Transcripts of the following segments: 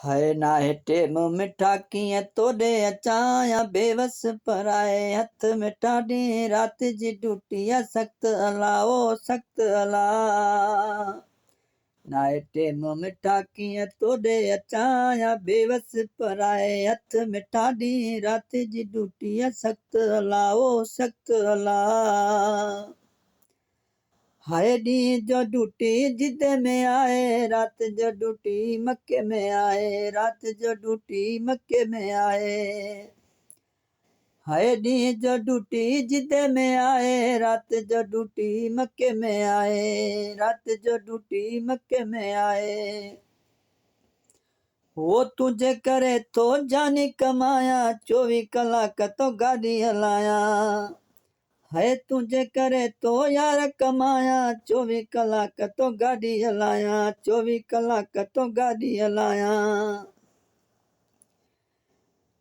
हाय नाहे टेम मिठा कीअं तोॾे अचां या बेवस पराए हथ मिठा ॾींहुं राति जी ड्यूटी आहे सख़्त अला ओ सख़्त अला नाहे टेम मिठा कीअं तोॾे अचां या बेवस पराए हथ मिठा ॾींहुं राति जी ड्यूटी आहे सख़्त अला ओ सख़्त अला हाय ॾींहं जो ड्यूटी जिदे में आहे राति जो ड्यूटी मके में आहे राति जो ड्यूटी मके में आहे हाय ॾींहं जो ड्यूटी जिदे में आहे राति जो ड्यूटी मके में आहे राति जो ड्यूटी मके में आहे वो तुंहिंजे करे थो जानी कमाया 24 कलाक तो गाॾी हलाया है तुझे करे तो यार कमाया 24 कलाक तो गाड़ी हलाया 24 कलाक तो गाड़ी हलाया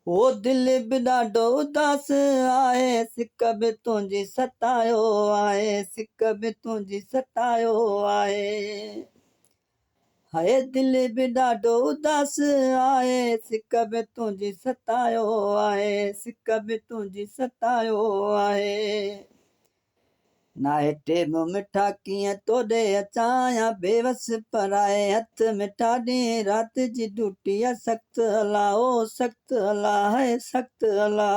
वो दिल बि ॾाढो उदास आहे सिक बि तुंहिंजी सतायो आहे सिक बि तुंहिंजी सतायो आहे हाय दिल बि ॾाढो उदास आहे सिक बि तुंहिंजी सतायो आहे सिक बि तुंहिंजी सतायो आहे नाहे टेम मिठा कीअं तोॾे अचां या बेवस पराए हथ मिठा ॾींहुं राति जी ड्यूटी आहे सख़्त अला ओ सख़्त अला है सख़्त अला